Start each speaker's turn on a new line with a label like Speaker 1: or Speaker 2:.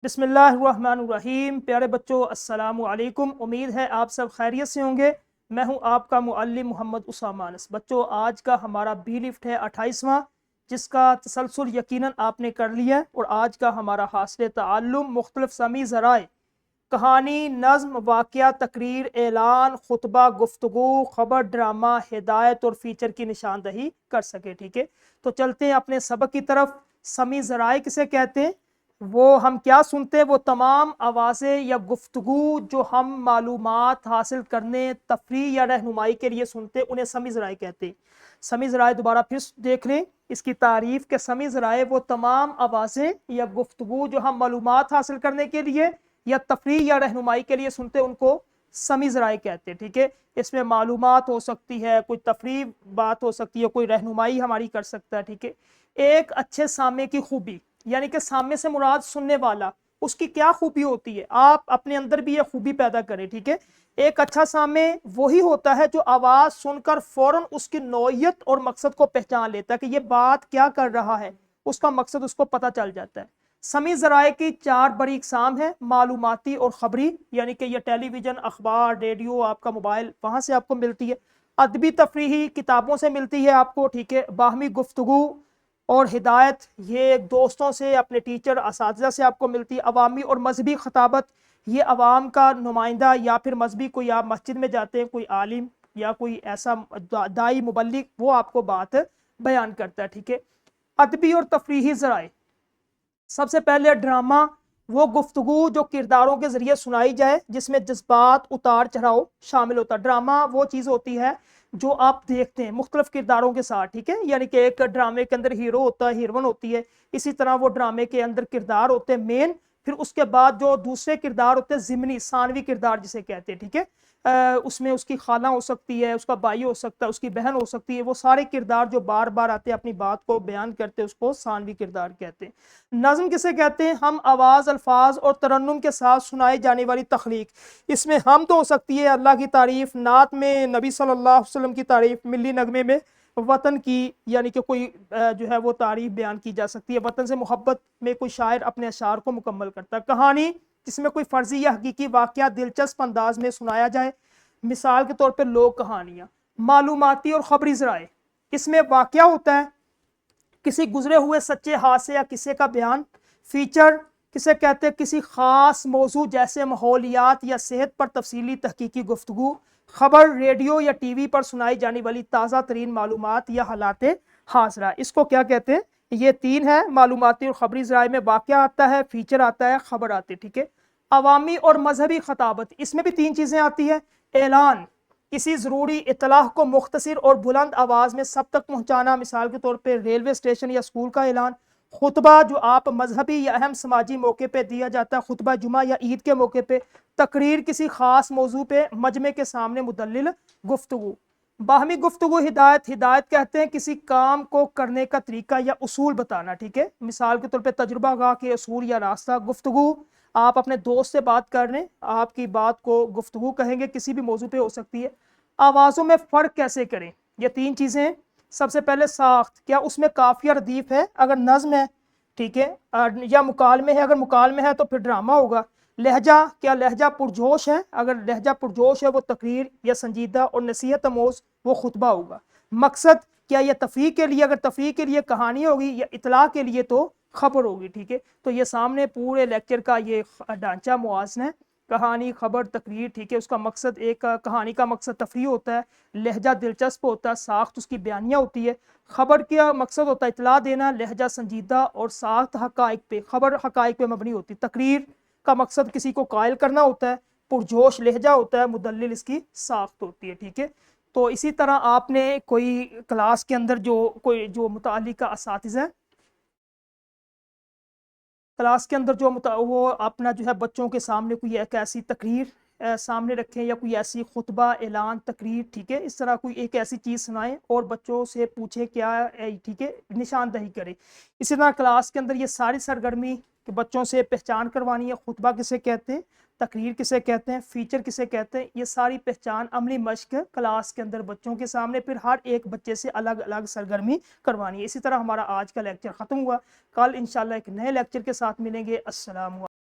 Speaker 1: بسم اللہ الرحمن الرحیم۔ پیارے بچوں السلام علیکم، امید ہے آپ سب خیریت سے ہوں گے۔ میں ہوں آپ کا معلم محمد اسامہ انس۔ بچوں آج کا ہمارا بی لفٹ ہے 28واں، جس کا تسلسل یقیناً آپ نے کر لیا ہے، اور آج کا ہمارا حاصل تعلم مختلف سمیع ذرائع کہانی، نظم، واقعہ، تقریر، اعلان، خطبہ، گفتگو، خبر، ڈرامہ، ہدایت اور فیچر کی نشاندہی کر سکے۔ ٹھیک ہے، تو چلتے ہیں اپنے سبق کی طرف۔ سمیع ذرائع کسے کہتے ہیں؟ وہ ہم کیا سنتے ہیں؟ وہ تمام آوازیں یا گفتگو جو ہم معلومات حاصل کرنے، تفریح یا رہنمائی کے لیے سنتے ہیں، انہیں سمیع ذرائع کہتے ہیں۔ سمیع ذرائع دوبارہ پھر دیکھ لیں اس کی تعریف کہ سمیع ذرائع وہ تمام آوازیں یا گفتگو جو ہم معلومات حاصل کرنے کے لیے یا تفریح یا رہنمائی کے لیے سنتے ہیں، ان کو سمیع ذرائع کہتے ہیں۔ ٹھیک ہے، اس میں معلومات ہو سکتی ہے، کوئی تفریح بات ہو سکتی ہے، کوئی رہنمائی ہماری کر سکتا ہے۔ ٹھیک ہے، ایک اچھے سامع کی خوبی، یعنی کہ سامع سے مراد سننے والا، اس کی کیا خوبی ہوتی ہے؟ آپ اپنے اندر بھی یہ خوبی پیدا کریں۔ ٹھیک ہے، ایک اچھا سامع وہی ہوتا ہے جو آواز سن کر فوراً اس کی نوعیت اور مقصد کو پہچان لیتا ہے کہ یہ بات کیا کر رہا ہے، اس کا مقصد اس کو پتہ چل جاتا ہے۔ سمیع ذرائع کی 4 بڑی اقسام ہیں: معلوماتی اور خبری، یعنی کہ یہ ٹیلی ویژن، اخبار، ریڈیو، آپ کا موبائل، وہاں سے آپ کو ملتی ہے۔ ادبی تفریحی، کتابوں سے ملتی ہے آپ کو۔ ٹھیک ہے، باہمی گفتگو اور ہدایت، یہ دوستوں سے، اپنے ٹیچر، اساتذہ سے آپ کو ملتی ہے۔ عوامی اور مذہبی خطابت، یہ عوام کا نمائندہ یا پھر مذہبی، کوئی آپ مسجد میں جاتے ہیں، کوئی عالم یا کوئی ایسا داعی، مبلغ، وہ آپ کو بات بیان کرتا ہے۔ ٹھیک ہے، ادبی اور تفریحی ذرائع، سب سے پہلے ڈرامہ، وہ گفتگو جو کرداروں کے ذریعے سنائی جائے جس میں جذبات، اتار چڑھاؤ شامل ہوتا ہے۔ ڈرامہ وہ چیز ہوتی ہے جو آپ دیکھتے ہیں مختلف کرداروں کے ساتھ۔ ٹھیک ہے، یعنی کہ ایک ڈرامے کے اندر ہیرو ہوتا ہے، ہیروئن ہوتی ہے، اسی طرح وہ ڈرامے کے اندر کردار ہوتے ہیں مین، پھر اس کے بعد جو دوسرے کردار ہوتے ہیں ضمنی، ثانوی کردار جسے کہتے ہیں۔ ٹھیک ہے، اس میں اس کی خالہ ہو سکتی ہے، اس کا بھائی ہو سکتا ہے، اس کی بہن ہو سکتی ہے، وہ سارے کردار جو بار بار آتے ہیں، اپنی بات کو بیان کرتے ہیں، اس کو ثانوی کردار کہتے ہیں۔ نظم کسے کہتے ہیں؟ ہم آواز، الفاظ اور ترنم کے ساتھ سنائی جانے والی تخلیق۔ اس میں حمد ہو سکتی ہے، اللہ کی تعریف، نعت میں نبی صلی اللہ علیہ وسلم کی تعریف، ملی نغمے میں وطن کی، یعنی کہ کوئی جو ہے وہ تعریف بیان کی جا سکتی ہے۔ وطن سے محبت میں کوئی شاعر اپنے اشعار کو مکمل کرتا ہے۔ کہانی، جس میں کوئی فرضی یا حقیقی واقعہ دلچسپ انداز میں سنایا جائے، مثال کے طور پہ لوک کہانیاں۔ معلوماتی اور خبری ذرائع، اس میں واقعہ ہوتا ہے، کسی گزرے ہوئے سچے حادثے یا قصے کا بیان۔ فیچر کسے کہتے ہیں؟ کسی خاص موضوع جیسے ماحولیات یا صحت پر تفصیلی تحقیقی گفتگو۔ خبر، ریڈیو یا ٹی وی پر سنائی جانے والی تازہ ترین معلومات یا حالات حاضرہ، اس کو کیا کہتے ہیں؟ یہ 3 ہے معلوماتی اور خبری ذرائع میں۔ واقعہ آتا ہے، فیچر آتا ہے، خبر آتی ہے۔ ٹھیک ہے، عوامی اور مذہبی خطابت، اس میں بھی 3 چیزیں آتی ہیں۔ اعلان، کسی ضروری اطلاع کو مختصر اور بلند آواز میں سب تک پہنچانا، مثال کے طور پہ ریلوے اسٹیشن یا اسکول کا اعلان۔ خطبہ، جو آپ مذہبی یا اہم سماجی موقع پہ دیا جاتا ہے، خطبہ جمعہ یا عید کے موقع پہ۔ تقریر، کسی خاص موضوع پہ مجمع کے سامنے مدلل گفتگو۔ باہمی گفتگو، ہدایت، ہدایت کہتے ہیں کسی کام کو کرنے کا طریقہ یا اصول بتانا۔ ٹھیک ہے، مثال کے طور پہ تجربہ گاہ کے اصول یا راستہ۔ گفتگو، آپ اپنے دوست سے بات کر رہے ہیں، آپ کی بات کو گفتگو کہیں گے، کسی بھی موضوع پہ ہو سکتی ہے۔ آوازوں میں فرق کیسے کریں؟ یہ 3 چیزیں ہیں۔ سب سے پہلے ساخت، کیا اس میں قافیہ ردیف ہے؟ اگر نظم ہے، ٹھیک ہے، یا مکالمے ہے؟ اگر مکالمے ہے تو پھر ڈرامہ ہوگا۔ لہجہ، کیا لہجہ پرجوش ہے؟ اگر لہجہ پرجوش ہے وہ تقریر یا سنجیدہ اور نصیحت آموز وہ خطبہ ہوگا۔ مقصد، کیا یہ تفریح کے لیے؟ اگر تفریح کے لیے کہانی ہوگی، یا اطلاع کے لیے تو خبر ہوگی۔ ٹھیک ہے، تو یہ سامنے پورے لیکچر کا یہ ڈھانچہ موازن ہے، کہانی، خبر، تقریر۔ ٹھیک ہے، اس کا مقصد، ایک کہانی کا مقصد تفریح ہوتا ہے، لہجہ دلچسپ ہوتا ہے، ساخت اس کی بیانیہ ہوتی ہے۔ خبر کا مقصد ہوتا ہے اطلاع دینا، لہجہ سنجیدہ اور ساخت حقائق پہ، خبر حقائق پہ مبنی ہوتی ہے۔ تقریر کا مقصد کسی کو قائل کرنا ہوتا ہے، پرجوش لہجہ ہوتا ہے، مدلل اس کی ساخت ہوتی ہے۔ ٹھیک ہے، تو اسی طرح آپ نے کوئی کلاس کے اندر جو متعلقہ اساتذہ کلاس کے اندر وہ اپنا جو ہے بچوں کے سامنے کوئی ایک ایسی تقریر سامنے رکھیں، یا کوئی ایسی خطبہ، اعلان، تقریر، ٹھیک ہے، اس طرح کوئی ایک ایسی چیز سنائیں اور بچوں سے پوچھیں کیا ٹھیک ہے، نشاندہی کریں۔ اسی طرح کلاس کے اندر یہ ساری سرگرمی کہ بچوں سے پہچان کروانی ہے، خطبہ کسے کہتے ہیں، تقریر کسے کہتے ہیں، فیچر کسے کہتے ہیں، یہ ساری پہچان عملی مشق کلاس کے اندر بچوں کے سامنے، پھر ہر ایک بچے سے الگ الگ سرگرمی کروانی ہے۔ اسی طرح ہمارا آج کا لیکچر ختم ہوا، کل انشاءاللہ ایک نئے لیکچر کے ساتھ ملیں گے۔ السلام علیکم۔